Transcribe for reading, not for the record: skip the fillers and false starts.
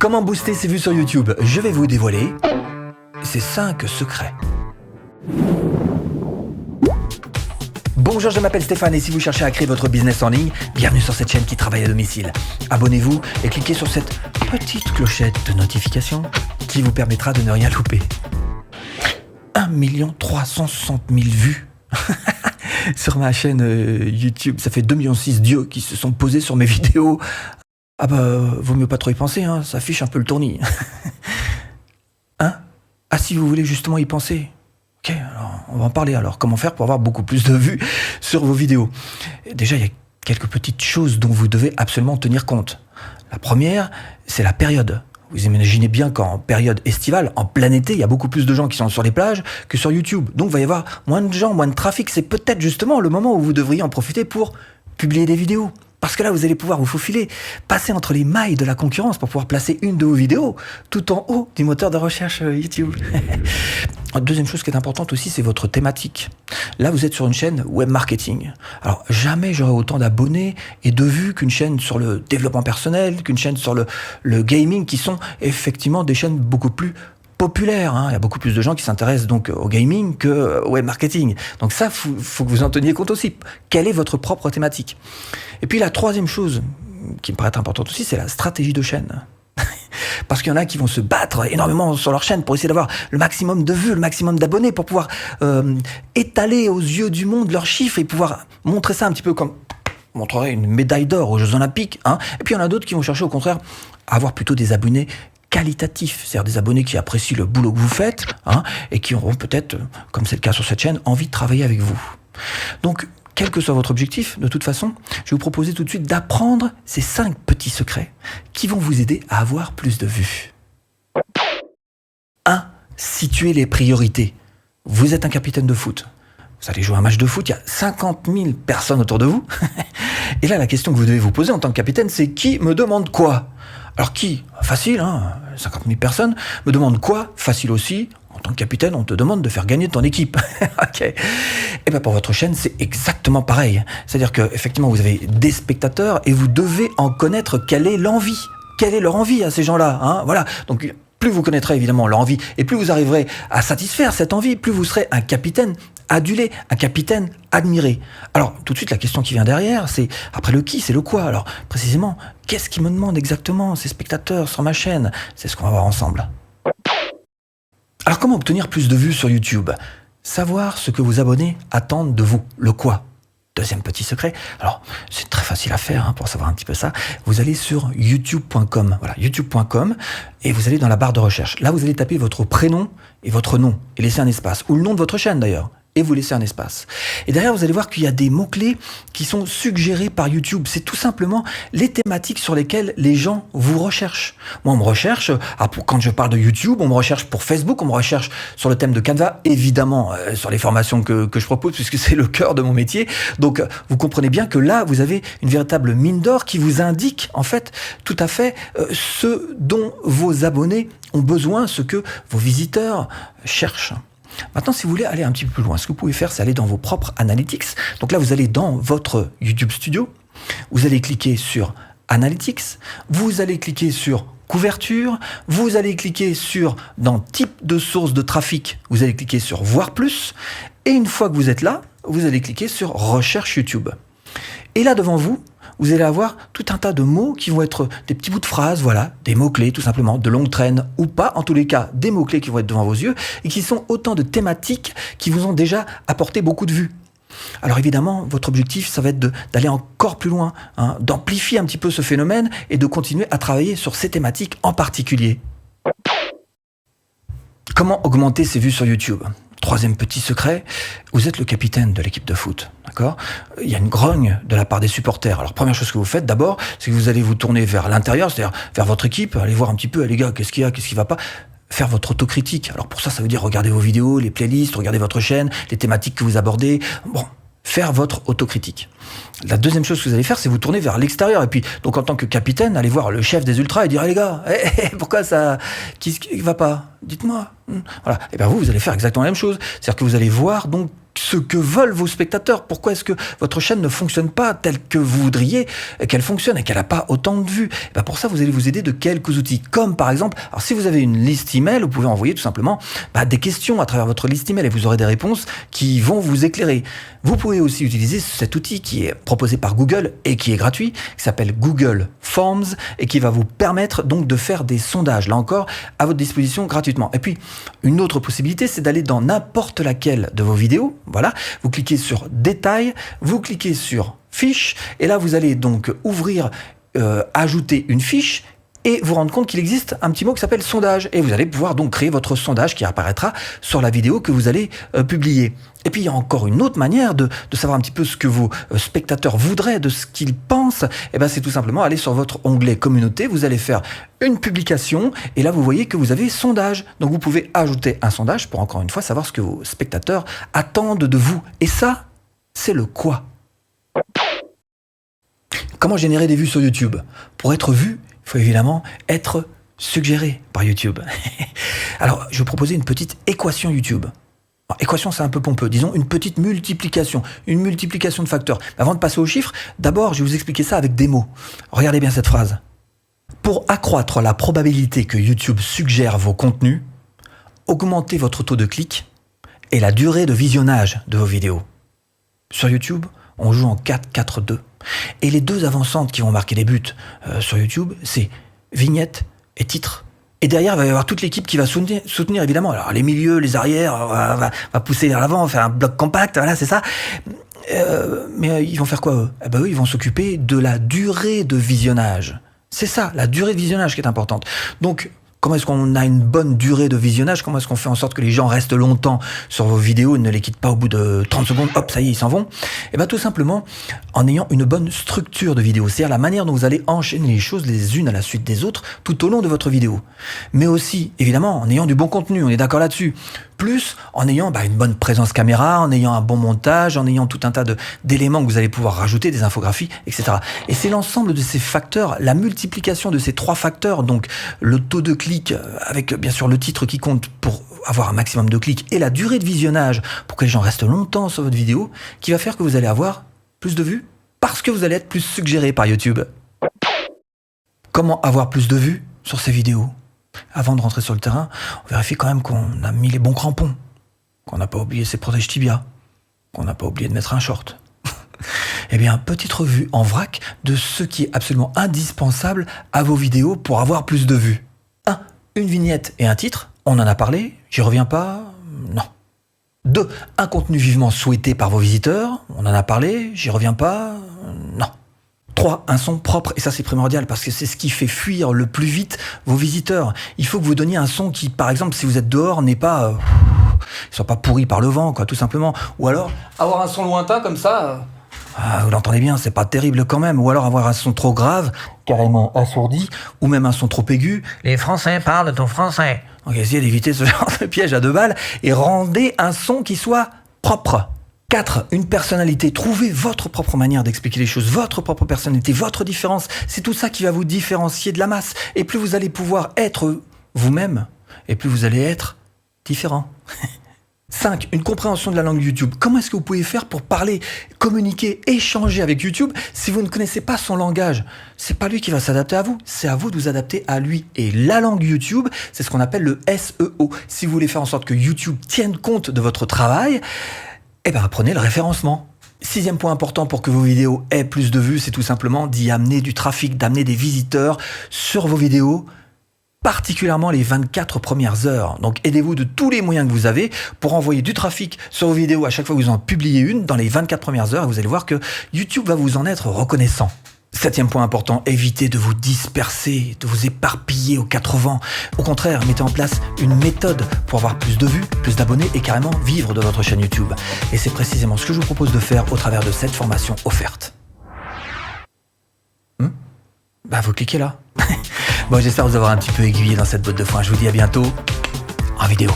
Comment booster ses vues sur YouTube? Je vais vous dévoiler ces 5 secrets. Bonjour, je m'appelle Stéphane et si vous cherchez à créer votre business en ligne, bienvenue sur cette chaîne qui travaille à domicile. Abonnez-vous et cliquez sur cette petite clochette de notification qui vous permettra de ne rien louper. 1 360 000 vues sur ma chaîne YouTube. Ça fait 2,6 millions d'yeux qui se sont posés sur mes vidéos. Ah bah, vaut mieux pas trop y penser, hein, ça fiche un peu le tournis. Hein? Ah, si vous voulez justement y penser. Ok, alors on va en parler alors. Comment faire pour avoir beaucoup plus de vues sur vos vidéos? Déjà, il y a quelques petites choses dont vous devez absolument tenir compte. La première, c'est la période. Vous imaginez bien qu'en période estivale, en plein été, il y a beaucoup plus de gens qui sont sur les plages que sur YouTube. Donc, il va y avoir moins de gens, moins de trafic. C'est peut-être justement le moment où vous devriez en profiter pour publier des vidéos. Parce que là, vous allez pouvoir vous faufiler, passer entre les mailles de la concurrence pour pouvoir placer une de vos vidéos tout en haut du moteur de recherche YouTube. Deuxième chose qui est importante aussi, c'est votre thématique. Là, vous êtes sur une chaîne web marketing. Alors, jamais j'aurai autant d'abonnés et de vues qu'une chaîne sur le développement personnel, qu'une chaîne sur le gaming, qui sont effectivement des chaînes beaucoup plus populaire, hein. Il y a beaucoup plus de gens qui s'intéressent donc au gaming que au web marketing. Donc ça, faut que vous en teniez compte aussi. Quelle est votre propre thématique? Et puis la troisième chose qui me paraît importante aussi, c'est la stratégie de chaîne. Parce qu'il y en a qui vont se battre énormément sur leur chaîne pour essayer d'avoir le maximum de vues, le maximum d'abonnés, pour pouvoir étaler aux yeux du monde leurs chiffres et pouvoir montrer ça un petit peu comme on montrerait une médaille d'or aux Jeux Olympiques, hein. Et puis il y en a d'autres qui vont chercher au contraire à avoir plutôt des abonnés qualitatifs, c'est-à-dire des abonnés qui apprécient le boulot que vous faites, hein, et qui auront peut-être, comme c'est le cas sur cette chaîne, envie de travailler avec vous. Donc, quel que soit votre objectif, de toute façon, je vais vous proposer tout de suite d'apprendre ces 5 petits secrets qui vont vous aider à avoir plus de vues. 1. Situer les priorités. Vous êtes un capitaine de foot. Vous allez jouer un match de foot, il y a 50 000 personnes autour de vous. Et là, la question que vous devez vous poser en tant que capitaine, c'est qui me demande quoi? Alors qui? Facile, hein, 50 000 personnes. Me demande quoi? Facile aussi. En tant que capitaine, on te demande de faire gagner ton équipe. Ok. Et bien pour votre chaîne, c'est exactement pareil. C'est-à-dire que effectivement, vous avez des spectateurs et vous devez en connaître quelle est l'envie. Quelle est leur envie à ces gens-là, hein? Voilà. Donc plus vous connaîtrez évidemment leur envie et plus vous arriverez à satisfaire cette envie, plus vous serez un capitaine adulé, un capitaine admiré. Alors, tout de suite, la question qui vient derrière, c'est, après le qui, c'est le quoi. Alors, précisément, qu'est-ce qu'ils me demandent exactement, ces spectateurs sur ma chaîne? C'est ce qu'on va voir ensemble. Alors, comment obtenir plus de vues sur YouTube? Savoir ce que vos abonnés attendent de vous. Le quoi? Deuxième petit secret. Alors, c'est très facile à faire, hein, pour savoir un petit peu ça. Vous allez sur youtube.com. Voilà, youtube.com. Et vous allez dans la barre de recherche. Là, vous allez taper votre prénom et votre nom. Et laisser un espace. Ou le nom de votre chaîne, d'ailleurs. Et vous laissez un espace. Et derrière, vous allez voir qu'il y a des mots-clés qui sont suggérés par YouTube. C'est tout simplement les thématiques sur lesquelles les gens vous recherchent. Moi, on me recherche, quand je parle de YouTube, on me recherche pour Facebook, on me recherche sur le thème de Canva, évidemment, sur les formations que je propose, puisque c'est le cœur de mon métier. Donc, vous comprenez bien que là, vous avez une véritable mine d'or qui vous indique, en fait, tout à fait, ce dont vos abonnés ont besoin, ce que vos visiteurs cherchent. Maintenant, si vous voulez aller un petit peu plus loin, ce que vous pouvez faire, c'est aller dans vos propres analytics. Donc là, vous allez dans votre YouTube Studio, vous allez cliquer sur Analytics, vous allez cliquer sur Couverture, vous allez cliquer sur dans Type de source de trafic, vous allez cliquer sur Voir plus, et une fois que vous êtes là, vous allez cliquer sur Recherche YouTube. Et là, devant vous, vous allez avoir tout un tas de mots qui vont être des petits bouts de phrases, voilà, des mots-clés tout simplement, de longue traîne ou pas, en tous les cas, des mots-clés qui vont être devant vos yeux et qui sont autant de thématiques qui vous ont déjà apporté beaucoup de vues. Alors évidemment, votre objectif, ça va être d'aller encore plus loin, hein, d'amplifier un petit peu ce phénomène et de continuer à travailler sur ces thématiques en particulier. Comment augmenter ses vues sur YouTube ? Troisième petit secret, vous êtes le capitaine de l'équipe de foot, d'accord? Il y a une grogne de la part des supporters. Alors, première chose que vous faites d'abord, c'est que vous allez vous tourner vers l'intérieur, c'est-à-dire vers votre équipe, aller voir un petit peu, les gars, qu'est-ce qu'il y a, qu'est-ce qui va pas? Faire votre autocritique. Alors pour ça veut dire regarder vos vidéos, les playlists, regarder votre chaîne, les thématiques que vous abordez. Bon, faire votre autocritique. La deuxième chose que vous allez faire, c'est vous tourner vers l'extérieur. Et puis, donc en tant que capitaine, aller voir le chef des ultras et dire, les gars, pourquoi ça, qu'est-ce qui va pas? Dites-moi. Voilà. Et bien vous allez faire exactement la même chose. C'est-à-dire que vous allez voir donc ce que veulent vos spectateurs. Pourquoi est-ce que votre chaîne ne fonctionne pas telle que vous voudriez qu'elle fonctionne et qu'elle n'a pas autant de vues? Pour ça, vous allez vous aider de quelques outils, comme par exemple, alors si vous avez une liste email, vous pouvez envoyer tout simplement des questions à travers votre liste email et vous aurez des réponses qui vont vous éclairer. Vous pouvez aussi utiliser cet outil qui est proposé par Google et qui est gratuit, qui s'appelle Google Forms et qui va vous permettre donc de faire des sondages, là encore, à votre disposition gratuitement. Et puis, une autre possibilité, c'est d'aller dans n'importe laquelle de vos vidéos. Voilà, vous cliquez sur Détails, vous cliquez sur Fiches, et là, vous allez donc ouvrir, ajouter une fiche, et vous rendre compte qu'il existe un petit mot qui s'appelle sondage. Et vous allez pouvoir donc créer votre sondage qui apparaîtra sur la vidéo que vous allez publier. Et puis il y a encore une autre manière de savoir un petit peu ce que vos spectateurs voudraient, de ce qu'ils pensent. C'est tout simplement aller sur votre onglet communauté, vous allez faire une publication et là vous voyez que vous avez sondage. Donc vous pouvez ajouter un sondage pour encore une fois savoir ce que vos spectateurs attendent de vous. Et ça, c'est le quoi. Comment générer des vues sur YouTube? Pour être vu, il faut évidemment être suggéré par YouTube. Alors, je vais proposer une petite équation YouTube. Alors, équation, c'est un peu pompeux. Disons une petite multiplication, une multiplication de facteurs. Avant de passer aux chiffres, d'abord, je vais vous expliquer ça avec des mots. Regardez bien cette phrase. Pour accroître la probabilité que YouTube suggère vos contenus, augmentez votre taux de clic et la durée de visionnage de vos vidéos. Sur YouTube, on joue en 4-4-2. Et les deux avancantes qui vont marquer les buts sur YouTube, c'est vignette et titre. Et derrière, il va y avoir toute l'équipe qui va soutenir évidemment. Alors les milieux, les arrières, va pousser vers l'avant, faire un bloc compact, voilà, c'est ça. Mais ils vont faire quoi eux? Eux, ils vont s'occuper de la durée de visionnage. C'est ça, la durée de visionnage qui est importante. Donc, comment est-ce qu'on a une bonne durée de visionnage? Comment est-ce qu'on fait en sorte que les gens restent longtemps sur vos vidéos et ne les quittent pas au bout de 30 secondes? Hop, ça y est, ils s'en vont. Tout simplement en ayant une bonne structure de vidéo. C'est-à-dire la manière dont vous allez enchaîner les choses les unes à la suite des autres tout au long de votre vidéo. Mais aussi, évidemment, en ayant du bon contenu, on est d'accord là-dessus. Plus en ayant une bonne présence caméra, en ayant un bon montage, en ayant tout un tas d'éléments que vous allez pouvoir rajouter, des infographies, etc. Et c'est l'ensemble de ces facteurs, la multiplication de ces trois facteurs, donc le taux de clic avec bien sûr le titre qui compte pour avoir un maximum de clics et la durée de visionnage pour que les gens restent longtemps sur votre vidéo, qui va faire que vous allez avoir plus de vues parce que vous allez être plus suggéré par YouTube. Comment avoir plus de vues sur ces vidéos? Avant de rentrer sur le terrain, on vérifie quand même qu'on a mis les bons crampons, qu'on n'a pas oublié ses protèges tibia, qu'on n'a pas oublié de mettre un short. Petite revue en vrac de ce qui est absolument indispensable à vos vidéos pour avoir plus de vues. 1. Une vignette et un titre, on en a parlé, j'y reviens pas, non. 2. Un contenu vivement souhaité par vos visiteurs, on en a parlé, j'y reviens pas, non. 3. Un son propre, et ça c'est primordial parce que c'est ce qui fait fuir le plus vite vos visiteurs. Il faut que vous donniez un son qui, par exemple, si vous êtes dehors, n'est pas, soit pas pourri par le vent, quoi, tout simplement. Ou alors avoir un son lointain comme ça, vous l'entendez bien, c'est pas terrible quand même. Ou alors avoir un son trop grave, carrément assourdi, ou même un son trop aigu. Les Français parlent ton français. Donc essayez d'éviter ce genre de piège à 2 balles et rendez un son qui soit propre. 4. Une personnalité. Trouvez votre propre manière d'expliquer les choses, votre propre personnalité, votre différence. C'est tout ça qui va vous différencier de la masse. Et plus vous allez pouvoir être vous-même, et plus vous allez être différent. 5. Une compréhension de la langue YouTube. Comment est-ce que vous pouvez faire pour parler, communiquer, échanger avec YouTube si vous ne connaissez pas son langage? C'est pas lui qui va s'adapter à vous, c'est à vous de vous adapter à lui. Et la langue YouTube, c'est ce qu'on appelle le SEO. Si vous voulez faire en sorte que YouTube tienne compte de votre travail, apprenez le référencement. 6e point important pour que vos vidéos aient plus de vues, c'est tout simplement d'y amener du trafic, d'amener des visiteurs sur vos vidéos, particulièrement les 24 premières heures. Donc aidez-vous de tous les moyens que vous avez pour envoyer du trafic sur vos vidéos à chaque fois que vous en publiez une dans les 24 premières heures. Et vous allez voir que YouTube va vous en être reconnaissant. 7e point important, évitez de vous disperser, de vous éparpiller aux 4 vents. Au contraire, mettez en place une méthode pour avoir plus de vues, plus d'abonnés et carrément vivre de votre chaîne YouTube. Et c'est précisément ce que je vous propose de faire au travers de cette formation offerte. Vous cliquez là. Bon, j'espère vous avoir un petit peu aiguillé dans cette botte de foin. Je vous dis à bientôt en vidéo.